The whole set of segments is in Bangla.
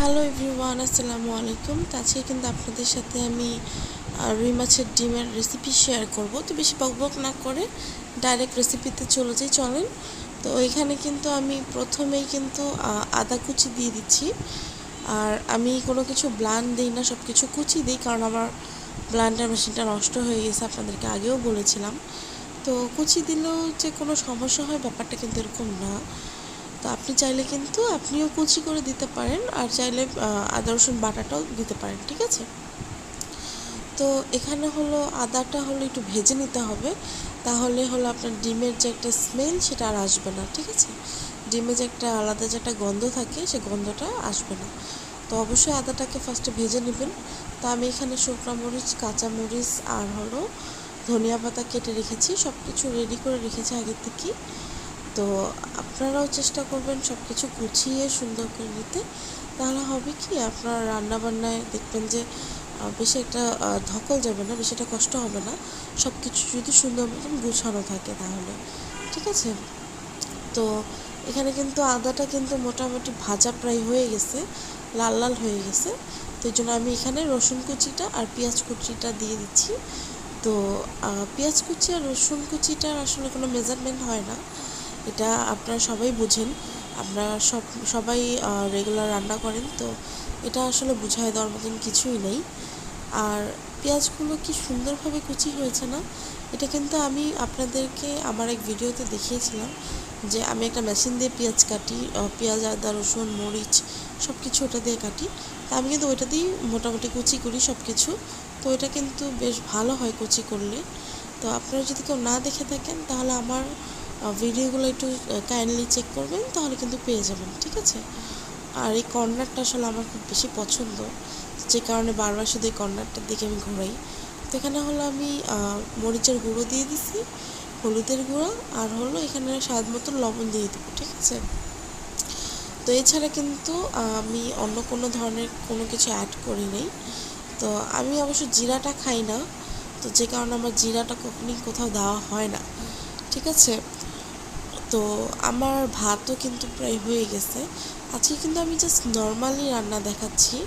হ্যালো এভরিওয়ান, আসসালামু আলাইকুম। তো আজকে কিন্তু আপনাদের সাথে আমি রুই মাছের ডিমের রেসিপি শেয়ার করব। তো বেশি বকবক না করে ডাইরেক্ট রেসিপিতে চলে যাই, চলেন। তো এখানে কিন্তু আমি প্রথমেই কিন্তু আদা কুচি দিয়ে দিচ্ছি। আর আমি কোনো কিছু ব্লান্ড দিই না, সব কিছু কুচি দিই, কারণ আমার ব্লান্ডার মেশিনটা নষ্ট হয়ে গেছে, আপনাদেরকে আগেও বলেছিলাম। তো কুচি দিলেও যে কোনো সমস্যা হয় ব্যাপারটা কিন্তু এরকম না। তো আপনি চাইলে কিন্তু আপনিও কুচি করে দিতে পারেন, আর চাইলে আদা রসুন বাটাটাও দিতে পারেন, ঠিক আছে। তো এখানে হলো আদাটা হলো একটু ভেজে নিতে হবে, তাহলে হলো আপনার ডিমের যে একটা স্মেল সেটা আর আসবে না, ঠিক আছে। ডিমে যে একটা আলাদা যে একটা গন্ধ থাকে, সে গন্ধটা আসবে না। তো অবশ্যই আদাটাকে ফার্স্টে ভেজে নেবেন। তো আমি এখানে শুকনো মরিচ, কাঁচামরিচ আর হলো ধনিয়া পাতা কেটে রেখেছি, সব কিছু রেডি করে রেখেছি আগের থেকেই। তো আপনারাও চেষ্টা করবেন সব কিছু গুছিয়ে সুন্দর করে নিতে, তাহলে হবে কি আপনার রান্নাবান্নায় দেখবেন যে বেশি একটা ধকল যাবে না, বেশি একটা কষ্ট হবে না, সব কিছু যদি সুন্দর মতন গুছানো থাকে তাহলে, ঠিক আছে। তো এখানে কিন্তু আদাটা কিন্তু মোটামুটি ভাজা প্রায় হয়ে গেছে, লাল লাল হয়ে গেছে। তো এই জন্য আমি এখানে রসুন কুচিটা আর পেঁয়াজ কুচিটা দিয়ে দিচ্ছি। তো পেঁয়াজ কুচি আর রসুন কুচিটার আসলে কোনো মেজারমেন্ট হয় না, এটা আপনারা সবাই বুঝেন, আপনারা সবাই রেগুলার রান্না করেন, তো এটা আসলে বুঝায় দেওয়ার মতন কিছুই নেই। আর পেঁয়াজগুলো কি সুন্দরভাবে কুচি হয়েছে না, এটা কিন্তু আমি আপনাদেরকে আমার এক ভিডিওতে দেখিয়েছিলাম যে আমি একটা মেশিন দিয়ে পেঁয়াজ কাটি, পেঁয়াজ, আদা, রসুন, মরিচ সব কিছু ওটা দিয়ে কাটি। তা আমি কিন্তু ওইটা দিয়েই মোটামুটি কুচি করি সব কিছু। তো এটা কিন্তু বেশ ভালো হয় কুচি করলে। তো আপনারা যদি কেউ না দেখে থাকেন তাহলে আমার ভিডিওগুলো একটু কাইন্ডলি চেক করবেন, তাহলে কিন্তু পেয়ে যাবেন, ঠিক আছে। আর এই কর্নারটা আসলে আমার খুব বেশি পছন্দ, যে কারণে বারবার শুধু এই কর্নারটার দিকে আমি ঘোরাই। তো এখানে হলো আমি মরিচের গুঁড়ো দিয়ে দিছি, হলুদের গুঁড়ো, আর হলো এখানে স্বাদ মতো লবণ দিয়ে দেবো, ঠিক আছে। তো এছাড়া কিন্তু আমি অন্য কোনো ধরনের কোনো কিছু অ্যাড করি নাই। তো আমি অবশ্য জিরাটা খাই না, তো যে কারণে আমার জিরাটা কখনই কোথাও দেওয়া হয় না, ঠিক আছে। তো আমার ভাতও কিন্তু প্রায় হয়ে গেছে। আজকে কিন্তু আমি জাস্ট নর্মালি রান্না দেখাচ্ছি।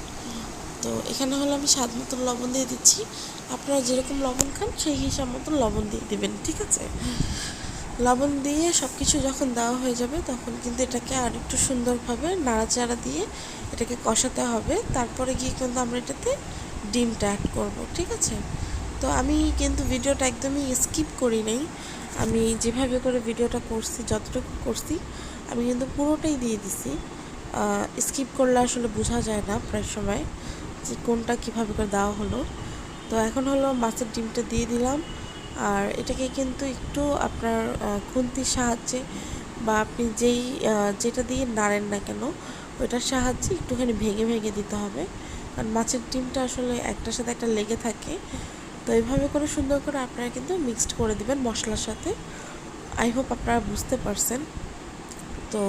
তো এখানে হলো আমি স্বাদ মতন লবণ দিয়ে দিচ্ছি, আপনারা যেরকম লবণ খান সেই হিসাব মতন লবণ দিয়ে দেবেন, ঠিক আছে। লবণ দিয়ে সব কিছু যখন দেওয়া হয়ে যাবে তখন কিন্তু এটাকে আর একটু সুন্দরভাবে নাড়াচাড়া দিয়ে এটাকে কষাতে হবে, তারপরে গিয়ে কিন্তু আমরা এটাতে ডিমটা অ্যাড করব, ঠিক আছে। তো আমি কিন্তু ভিডিওটা একদমই স্কিপ করি নাই, আমি যেভাবে করে ভিডিওটা করছি, যতটুকু করছি আমি কিন্তু পুরোটাই দিয়ে দিছি। স্কিপ করলে আসলে বোঝা যায় না প্রায় সময় যে কোনটা কীভাবে করে দেওয়া হলো। তো এখন হলো মাছের ডিমটা দিয়ে দিলাম, আর এটাকে কিন্তু একটু আপনার খুন্তির সাহায্যে বা আপনি যেটা দিয়ে নাড়েন না কেন ওইটার সাহায্যে একটুখানি ভেঙে ভেঙে দিতে হবে, কারণ মাছের ডিমটা আসলে একটার সাথে একটা লেগে থাকে। তো এইভাবে করে সুন্দর করে আপনারা কিন্তু মিক্সড করে দিবেন মশলার সাথে। আই হোপ আপনারা বুঝতে পারছেন। তো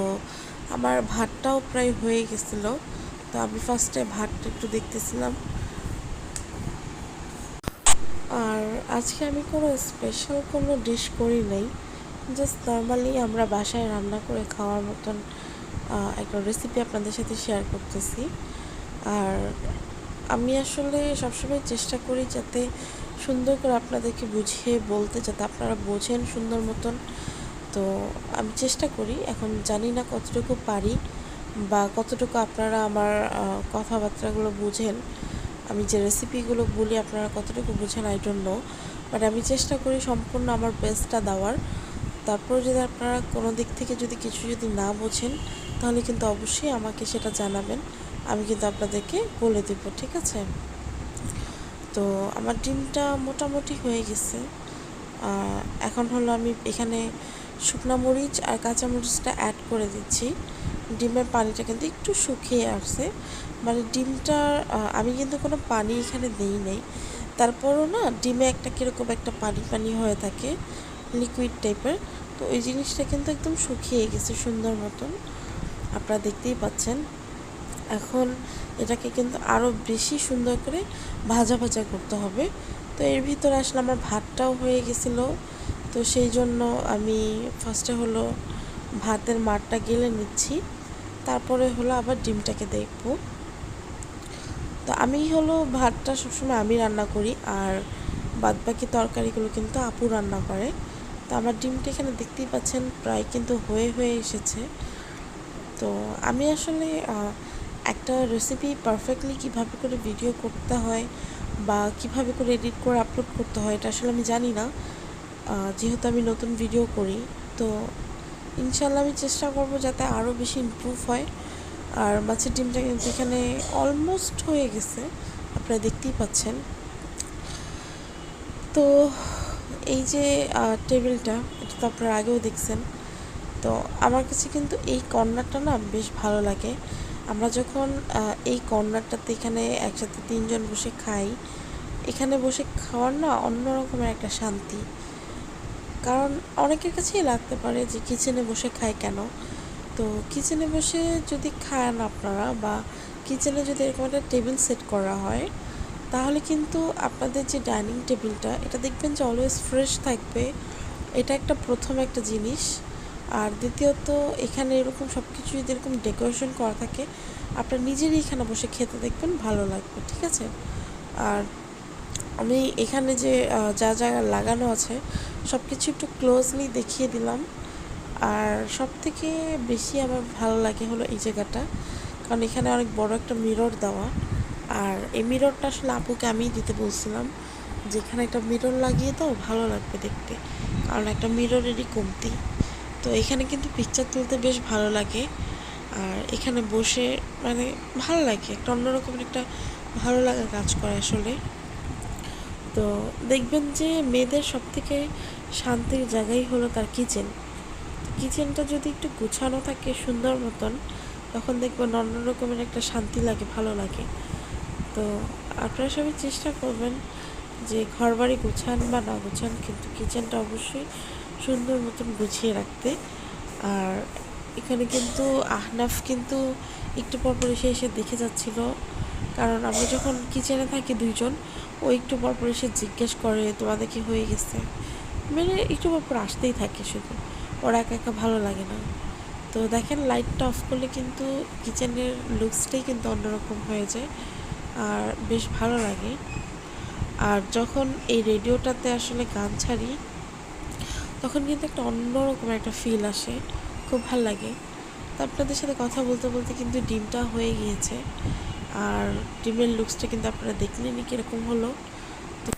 আমার ভাতটাও প্রায় হয়ে গেছিলো, তো আমি ফার্স্টে ভাতটা একটু দেখতেছিলাম। আর আজকে আমি কোনো স্পেশাল কোনো ডিশ করি নাই, জাস্ট নর্মালি আমরা বাসায় রান্না করে খাওয়ার মতন একটা রেসিপি আপনাদের সাথে শেয়ার করতেছি। আর আমি আসলে সবসময় চেষ্টা করি যাতে সুন্দর করে আপনাদেরকে বুঝিয়ে বলতে, যাতে আপনারা বোঝেন সুন্দর মতন। তো আমি চেষ্টা করি, এখন জানি না কতটুকু পারি বা কতটুকু আপনারা আমার কথাবার্তাগুলো বুঝেন, আমি যে রেসিপিগুলো বলি আপনারা কতটুকু বুঝেন আই ডোন্ট নো, বাট আমি চেষ্টা করি সম্পূর্ণ আমার বেস্টটা দেওয়ার। তারপর যদি আপনারা কোনো দিক থেকে যদি কিছু যদি না বোঝেন তাহলে কিন্তু অবশ্যই আমাকে সেটা জানাবেন, আমি কিন্তু আপনাদেরকে বলে দেব, ঠিক আছে। তো আমার ডিমটা মোটামুটি হয়ে গেছে। এখন হলো আমি এখানে শুকনো মরিচ আর কাঁচা মরিচটা অ্যাড করে দিচ্ছি। ডিমের পানিটা কিন্তু একটু শুকিয়ে আসছে, মানে ডিমটার আমি কিন্তু কোনো পানি এখানে দিই নাই, তারপরও না ডিমে একটা কীরকম একটা পানি পানি হয়ে থাকে, লিকুইড টাইপের। তো ওই জিনিসটা কিন্তু একদম শুকিয়ে গেছে সুন্দর মতন, আপনারা দেখতেই পাচ্ছেন। এখন এটাকে কিন্তু আরও বেশি সুন্দর করে ভাজা ভাজা করতে হবে। তো এর ভিতরে আসলে আমার ভাতটাও হয়ে গেছিলো, তো সেই জন্য আমি ফার্স্টে হলো ভাতের মারটা গেলে নিচ্ছি, তারপরে হলো আবার ডিমটাকে দেখবো। তো আমি হলো ভাতটা সবসময় আমি রান্না করি, আর বাদবাকি তরকারিগুলো কিন্তু আপু রান্না করে। তো আমার ডিমটা এখানে দেখতেই পাচ্ছেন প্রায় কিন্তু হয়ে হয়ে এসেছে। তো আমি আসলে একটা রেসিপি পারফেক্টলি কিভাবে করে ভিডিও করতে হয় বা কিভাবে করে এডিট করে আপলোড করতে হয় এটা আসলে আমি জানি না, যেহেতু আমি নতুন ভিডিও করি। তো ইনশাল্লাহ আমি চেষ্টা করব যাতে আরও বেশি ইমপ্রুভ হয়। আর মাছের ডিমটা কিন্তু এখানে অলমোস্ট হয়ে গেছে, আপনারা দেখতেই পাচ্ছেন। তো এই যে টেবিলটা, এটা তো আপনারা আগেও দেখছেন। তো আমার কাছে কিন্তু এই কর্নারটা না বেশ ভালো লাগে। আমরা যখন এই কর্নারটাতে এখানে একসাথে 3 জন বসে খাই, এখানে বসে খাওয়ার না অন্যরকমের একটা শান্তি। কারণ অনেকের কাছেই লাগতে পারে যে কিচেনে বসে খায় কেন। তো কিচেনে বসে যদি খান আপনারা, বা কিচেনে যদি এরকম একটা টেবিল সেট করা হয়, তাহলে কিন্তু আপনাদের যে ডাইনিং টেবিলটা, এটা দেখবেন যে অলওয়েজ ফ্রেশ থাকবে। এটা একটা প্রথম একটা জিনিস। আর দ্বিতীয়ত, এখানে এরকম সব কিছু যদি এরকম ডেকোরেশন করা থাকে, আপনার নিজেরই এখানে বসে খেতে দেখবেন ভালো লাগবে, ঠিক আছে। আর আমি এখানে যে যা যা লাগানো আছে সব কিছু একটু ক্লোজলি দেখিয়ে দিলাম। আর সব থেকে বেশি আমার ভালো লাগে হলো এই জায়গাটা, কারণ এখানে অনেক বড় একটা মিরর দেওয়া। আর এই মিররটা আসলে আপুকে আমিই দিতে বলছিলাম যে এখানে একটা মিরর লাগিয়ে দাও, ভালো লাগবে দেখতে, কারণ একটা মিররেরই কমতি। তো এখানে কিন্তু পিকচার তুলতে বেশ ভালো লাগে। আর এখানে বসে মানে ভালো লাগে, একটা অন্যরকমের একটা ভালো লাগা কাজ করে আসলে। তো দেখবেন যে মেয়েদের সবথেকে শান্তির জায়গাই হলো তার কিচেন। কিচেনটা যদি একটু গুছানো থাকে সুন্দর মতন, তখন দেখবেন অন্য রকমের একটা শান্তি লাগে, ভালো লাগে। তো আপনারা সবাই চেষ্টা করবেন যে ঘরবাড়ি গুছান বা না গুছান, কিন্তু কিচেনটা অবশ্যই সুন্দর মতন গুছিয়ে রাখতে। আর এখানে কিন্তু আহনাফ কিন্তু একটু পরপর এসে এসে দেখে যাচ্ছিল, কারণ আমরা যখন কিচেনে থাকি 2 জন, ও একটু পরপর এসে জিজ্ঞেস করে তোমাদের কি হয়ে গেছে, মানে একটু পরপর আসতেই থাকে শুধু, ওর একা একা ভালো লাগে না। তো দেখেন লাইটটা অফ করলে কিন্তু কিচেনের লুকসটাই কিন্তু অন্যরকম হয়ে যায়, আর বেশ ভালো লাগে। আর যখন এই রেডিওটাতে আসলে গান ছাড়ি, তখন কিন্তু একটা অন্যরকম একটা ফিল আসে, খুব ভালো লাগে। তো আপনাদের সাথে কথা বলতে বলতে কিন্তু ডিমটা হয়ে গিয়েছে, আর ডিমের লুকসটা কিন্তু আপনারা দেখলেনই কীরকম হলো। তো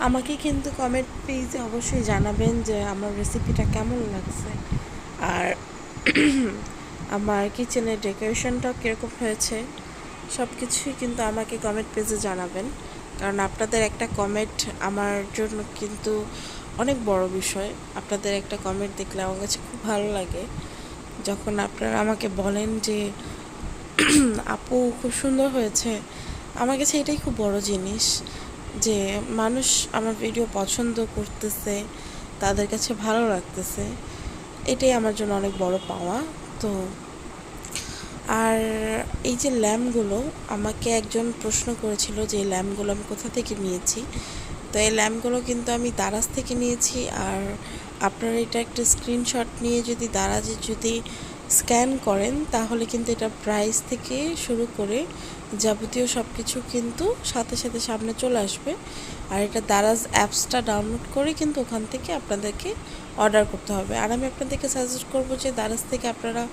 আমাকে কিন্তু কমেন্ট পেজে অবশ্যই জানাবেন যে আমার রেসিপিটা কেমন লাগছে, আর আমার কিচেনের ডেকোরেশনটাও কীরকম হয়েছে, সব কিছুই কিন্তু আমাকে কমেন্ট পেজে জানাবেন। কারণ আপনাদের একটা কমেন্ট আমার জন্য কিন্তু অনেক বড় বিষয়। আপনাদের একটা কমেন্ট দেখলে আমার কাছে খুব ভালো লাগে, যখন আপনারা আমাকে বলেন যে আপু খুব সুন্দর হয়েছে। আমার কাছে এটাই খুব বড় জিনিস, যে মানুষ আমার ভিডিও পছন্দ করতেছে, তাদের কাছে ভালো লাগতেছে, এটাই আমার জন্য অনেক বড় পাওয়া। তো আর এই যে ল্যাম্পগুলো, আমাকে একজন প্রশ্ন করেছিল যে এই ল্যাম্পগুলো আমি কোথা থেকে নিয়েছি। তো এই ল্যাম্পগুলো কিন্তু আমি দারাজ থেকে নিয়েছি। আর আপনারা এটা একটা স্ক্রিনশট নিয়ে যদি দারাজে যদি স্ক্যান করেন, তাহলে কিন্তু এটা প্রাইস থেকে শুরু করে যাবতীয় সব কিছু কিন্তু সাথে সাথে সামনে চলে আসবে। আর এটা দারাজ অ্যাপসটা ডাউনলোড করে কিন্তু ওখান থেকে আপনাদেরকে অর্ডার করতে হবে। আর আমি আপনাদেরকে সাজেস্ট করব যে দারাজ থেকে আপনারা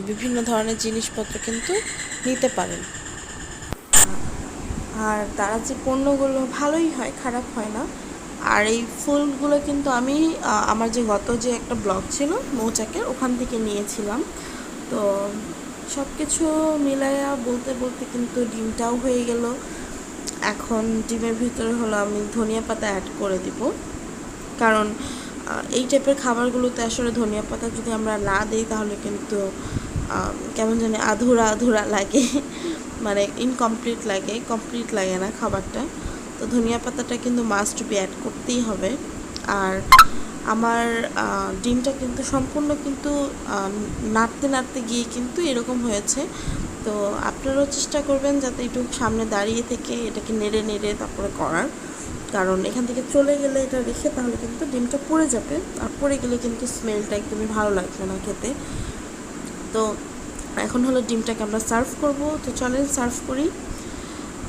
বিভিন্ন ধরনের জিনিসপত্র কিন্তু নিতে পারেন। আর তারা যে পণ্যগুলো ভালোই হয়, খারাপ হয় না। আর এই ফুলগুলো কিন্তু আমি আমার যে গত যে একটা ব্লগ ছিল মৌচাকের, ওখান থেকে নিয়েছিলাম। তো সব কিছু মিলাইয়া বলতে বলতে কিন্তু ডিমটাও হয়ে গেল। এখন ডিমের ভিতরে হলো আমি ধনিয়া পাতা অ্যাড করে দিব, কারণ এই টাইপের খাবারগুলোতে আসলে ধনিয়া পাতা যদি আমরা না দিই তাহলে কিন্তু কেমন জানি আধুরা আধুরা লাগে, মানে ইনকমপ্লিট লাগে, কমপ্লিট লাগে না খাবারটা। তো ধনিয়া পাতাটা কিন্তু মাস্ট বি অ্যাড করতেই হবে। আর আমার ডিমটা কিন্তু সম্পূর্ণ কিন্তু নাড়তে নাড়তে গিয়ে কিন্তু এরকম হয়েছে। তো আপনারাও চেষ্টা করবেন যাতে একটু সামনে দাঁড়িয়ে থেকে এটাকে নেড়ে নেড়ে তারপরে করার, কারণ এখান থেকে চলে গেলে এটা রেখে তাহলে কিন্তু ডিমটা পুড়ে যাবে, আর পুড়ে গেলে কিন্তু স্মেলটা একদমই ভালো লাগবে না খেতে। তো এখন হলো ডিমটাকে আমরা সার্ভ করব, তো চলেন সার্ভ করি।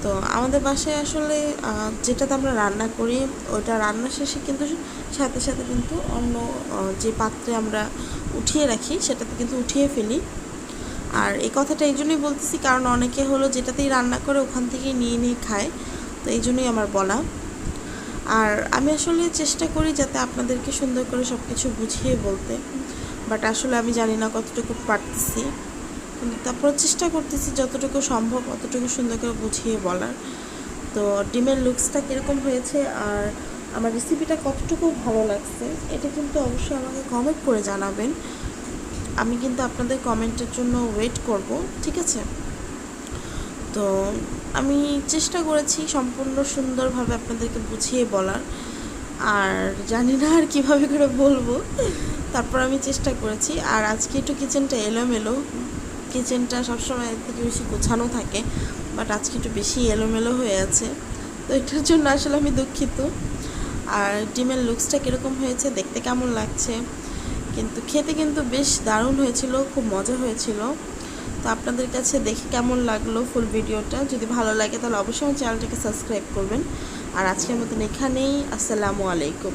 তো আমাদের বাসায় আসলে যেটাতে আমরা রান্না করি ওটা রান্না শেষে কিন্তু সাথে সাথে কিন্তু অন্য যে পাত্রে আমরা উঠিয়ে রাখি সেটাতে কিন্তু উঠিয়ে ফেলি। আর এই কথাটা এই জন্যই বলতেছি কারণ অনেকে হলো যেটাতেই রান্না করে ওখান থেকেই নিয়ে নিয়ে খায়, তো এই জন্যই আমার বলা। আর আমি আসলে চেষ্টা করি যাতে আপনাদেরকে সুন্দর করে সব কিছু বুঝিয়ে বলতে, বাট আসলে আমি জানি না কতটুকু পারতেছি, কিন্তু তারপর চেষ্টা করতেছি যতটুকু সম্ভব অতটুকু সুন্দর করে বুঝিয়ে বলার। তো ডিমের লুকসটা কীরকম হয়েছে আর আমার রেসিপিটা কতটুকু ভালো লাগছে এটা কিন্তু অবশ্যই আমাকে কমেন্ট করে জানাবেন। আমি কিন্তু আপনাদের কমেন্টের জন্য ওয়েট করব, ঠিক আছে? তো আমি চেষ্টা করেছি সম্পূর্ণ সুন্দরভাবে আপনাদেরকে বুঝিয়ে বলার, আর জানি না আর কীভাবে করে বলবো, তারপর আমি চেষ্টা করেছি। আর আজকে একটু কিচেনটা এলোমেলো, কিচেনটা সবসময় থেকে বেশি গোছানো থাকে, বাট আজকে একটু বেশি এলোমেলো হয়ে আছে, তো এটার জন্য আসলে আমি দুঃখিত। আর ডিমের লুকসটা কীরকম হয়েছে, দেখতে কেমন লাগছে, কিন্তু খেতে কিন্তু বেশ দারুণ হয়েছিল, খুব মজা হয়েছিল। তো আপনাদের কাছে দেখে কেমন লাগলো ফুল ভিডিওটা, যদি ভালো লাগে তাহলে অবশ্যই আমার চ্যানেলটাকে সাবস্ক্রাইব করবেন। আর আজকের মতন এখানেই, আসসালামু আলাইকুম।